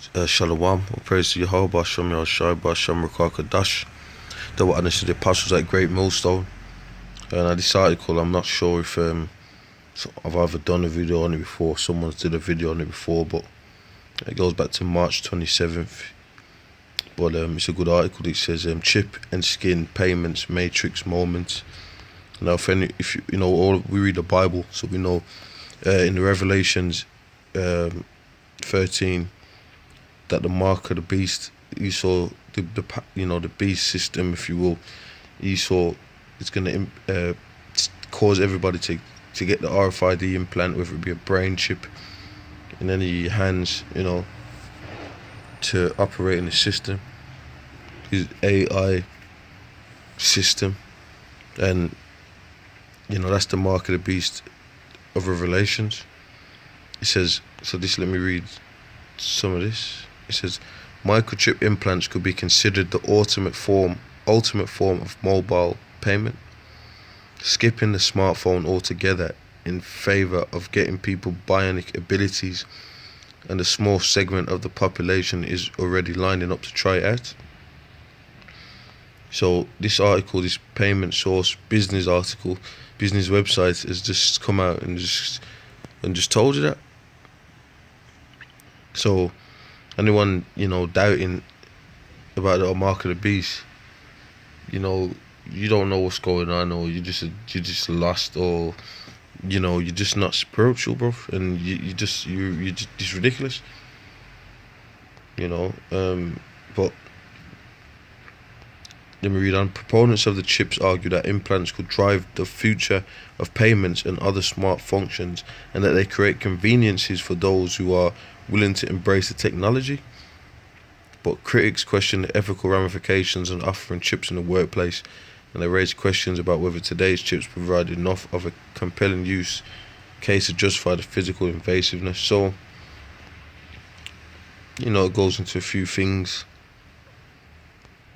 Shalom, all praise to Yehovah, Shem Yahshai, Shem Rakakadash. The witness of the apostles at GreatMillStone. And this article, I'm not sure if I've either done a video on it before, someone's did a video on it before, but it goes back to March 27th. But it's a good article. It says chip and skin payments matrix moments. Now, if you know, we read the Bible, so we know in the Revelations 13 that the mark of the beast, Esau, the beast system, if you will, Esau is going to cause everybody to get the RFID implant, whether it be a brain chip in any of your hands, to operate in the system, his AI system, and that's the mark of the beast of Revelations. It says, let me read some of this. It says, microchip implants could be considered the ultimate form of mobile payment, skipping the smartphone altogether in favor of getting people bionic abilities, and a small segment of the population is already lining up to try it out. So this article, this payment source business article, business website has just come out and just told you that. So anyone doubting about the mark of the beast, you don't know what's going on, or you're just lost, or you're just not spiritual, bro, and you're just ridiculous, but let me read on. Proponents of the chips argue that implants could drive the future of payments and other smart functions, and that they create conveniences for those who are willing to embrace the technology. But critics question the ethical ramifications of offering chips in the workplace, and they raise questions about whether today's chips provide enough of a compelling use case to justify the physical invasiveness. So, it goes into a few things.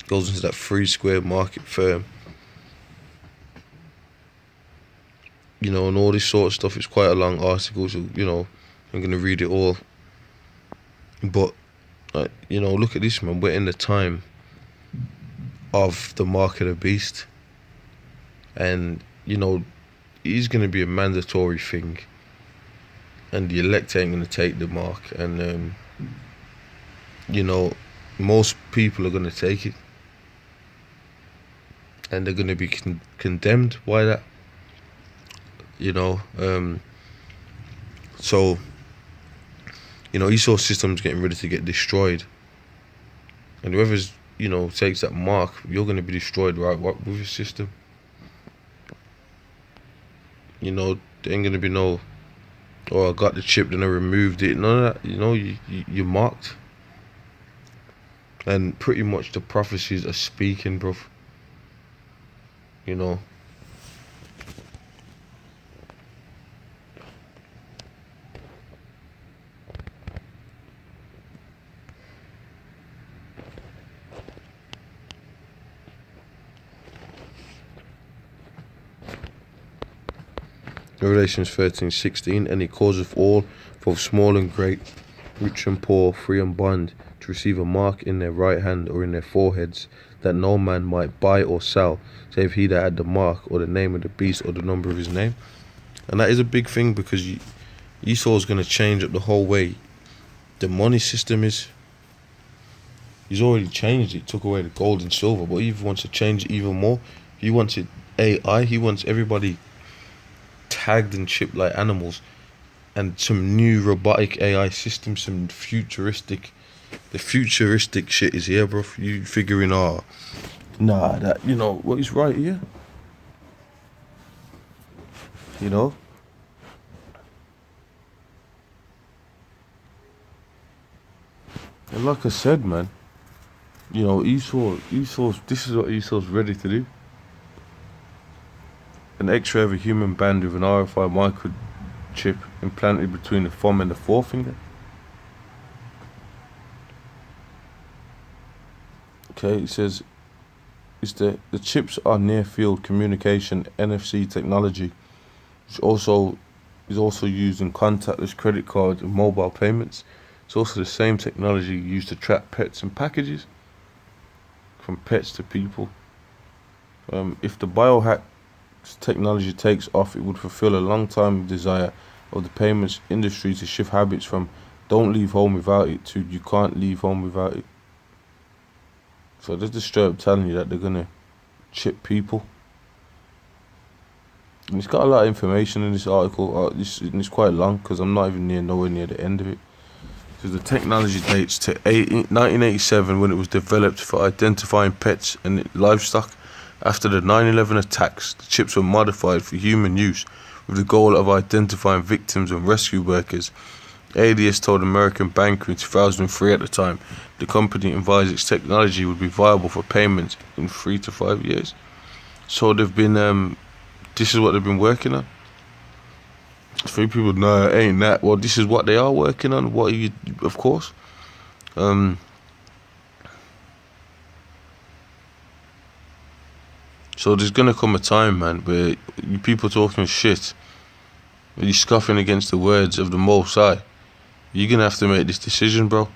It goes into that free square market firm, and all this sort of stuff. It's quite a long article, so, I'm going to read it all. But, look at this, man. We're in the time of the mark of the beast. And, it's going to be a mandatory thing. And the elect ain't going to take the mark. And, most people are going to take it. And they're going to be condemned by that. So, Esau system's getting ready to get destroyed. And whoever's, takes that mark, you're going to be destroyed, right? What with your system? There ain't going to be no, I got the chip, then I removed it. None of that. You're marked. And pretty much the prophecies are speaking, bro. Revelations 13:16, and he causeth all, both small and great, rich and poor, free and bond, to receive a mark in their right hand or in their foreheads, that no man might buy or sell, save he that had the mark, or the name of the beast, or the number of his name. And that is a big thing, because Esau's going to change up the whole way the money system is. He's already changed it, took away the gold and silver, but he wants to change it even more. He wants it AI, he wants everybody tagged and chipped like animals, and some new robotic AI system, some futuristic shit is here, bro. You figuring that what is right here, and like I said, man, Esau's this is what Esau's ready to do. An X-ray of a human band with an RFID microchip implanted between the thumb and the forefinger. Okay, it says the chips are near field communication NFC technology, which is also used in contactless credit cards and mobile payments. It's also the same technology used to trap pets and packages, from pets to people. If the biohack technology takes off, it would fulfill a long-time desire of the payments industry to shift habits from don't leave home without it to you can't leave home without it. So they're just straight up telling you that they're gonna chip people. And it's got a lot of information in this article. It's quite long because I'm not even nowhere near the end of it. So the technology dates to 1987 when it was developed for identifying pets and livestock. After the 9/11 attacks, the chips were modified for human use with the goal of identifying victims and rescue workers. ADS told American Banker in 2003 at the time the company advised its technology would be viable for payments in 3 to 5 years. So they've been, this is what they've been working on. A few people, no, it ain't that. Well, this is what they are working on. What are you, of course. So there's gonna come a time, man, where you people talking shit, you're scoffing against the words of the Most High. You're gonna have to make this decision, bro.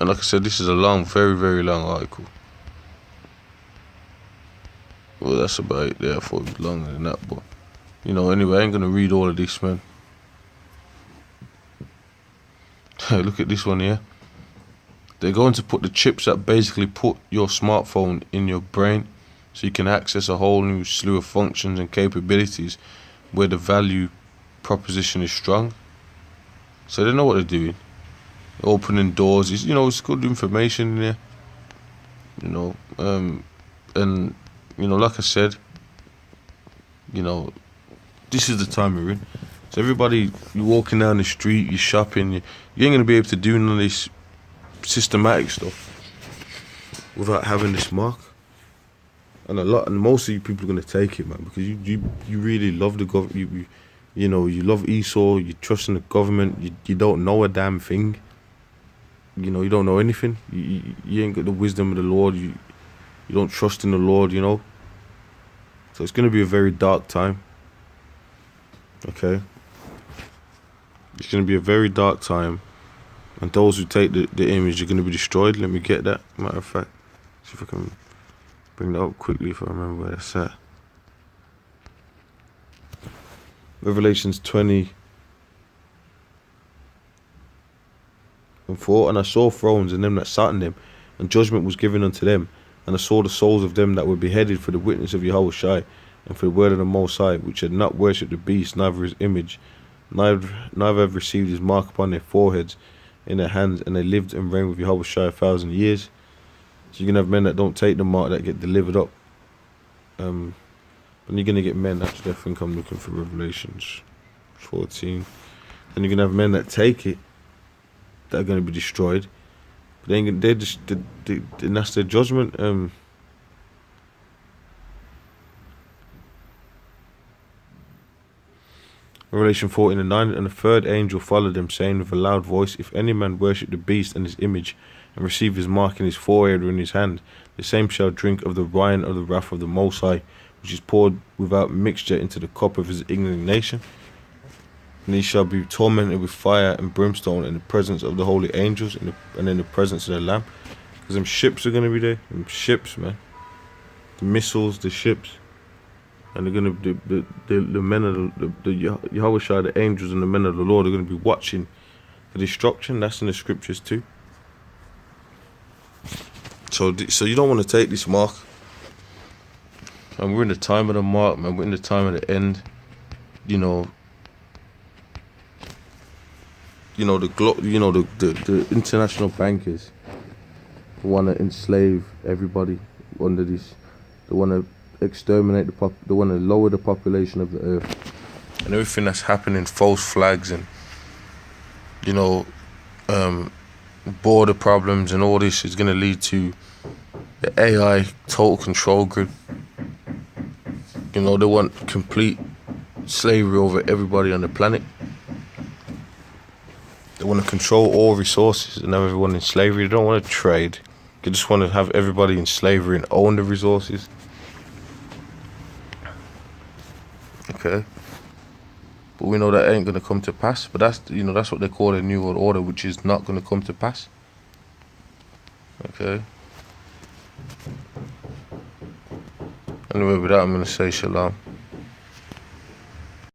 And like I said, this is a long, very, very long article. Well, that's about it there. I thought it was longer than that, but anyway, I ain't gonna read all of this, man. Look at this one here. They're going to put the chips that basically put your smartphone in your brain so you can access a whole new slew of functions and capabilities where the value proposition is strong. So they know what they're doing. Opening doors is, it's good information in there. And like I said, this is the time we're in. So everybody, you're walking down the street, you're shopping, you ain't gonna be able to do none of this systematic stuff without having this mark. And most of you people are gonna take it, man, because you really love the government. You love Esau. You trust in the government. You don't know a damn thing. You don't know anything. You ain't got the wisdom of the Lord. You don't trust in the Lord. So it's gonna be a very dark time. Okay. It's gonna be a very dark time, and those who take the image are gonna be destroyed. Let me get that. Matter of fact, see if I can bring that up quickly if I remember where that's at. Revelations 20:4, and I saw thrones and them that sat in them, and judgment was given unto them, and I saw the souls of them that were beheaded for the witness of Yahushua and for the word of the Most High, which had not worshipped the beast, neither his image, neither have received his mark upon their foreheads, in their hands, and they lived and reigned with Yahushua 1,000 years. So you're gonna have men that don't take the mark that get delivered up. And you're gonna get men. Actually, I think I'm looking for Revelations 14. And you're gonna have men that take it that are gonna be destroyed. But and that's their judgment. Revelation 14:9, and the third angel followed them, saying with a loud voice, if any man worship the beast and his image, and receive his mark in his forehead or in his hand, the same shall drink of the wine of the wrath of the Most High, which is poured without mixture into the cup of his indignation. And he shall be tormented with fire and brimstone in the presence of the holy angels and in the presence of the Lamb. Because them ships are going to be there. Them ships, man. The missiles, the ships. And they're going to be the men of the Yahushua, the angels and the men of the Lord are going to be watching the destruction. That's in the scriptures too. So you don't want to take this mark. And we're in the time of the mark, man. We're in the time of the end. The international bankers want to enslave everybody under this. They want to exterminate they want to lower the population of the earth, and everything that's happening, false flags and border problems and all this is going to lead to the AI total control grid. They want complete slavery over everybody on the planet. They want to control all resources and have everyone in slavery. They don't want to trade. They just want to have everybody in slavery and own the resources. Okay. But we know that ain't going to come to pass. But that's, you know, that's what they call a new world order, which is not going to come to pass. Okay. Anyway, with that, I'm going to say shalom.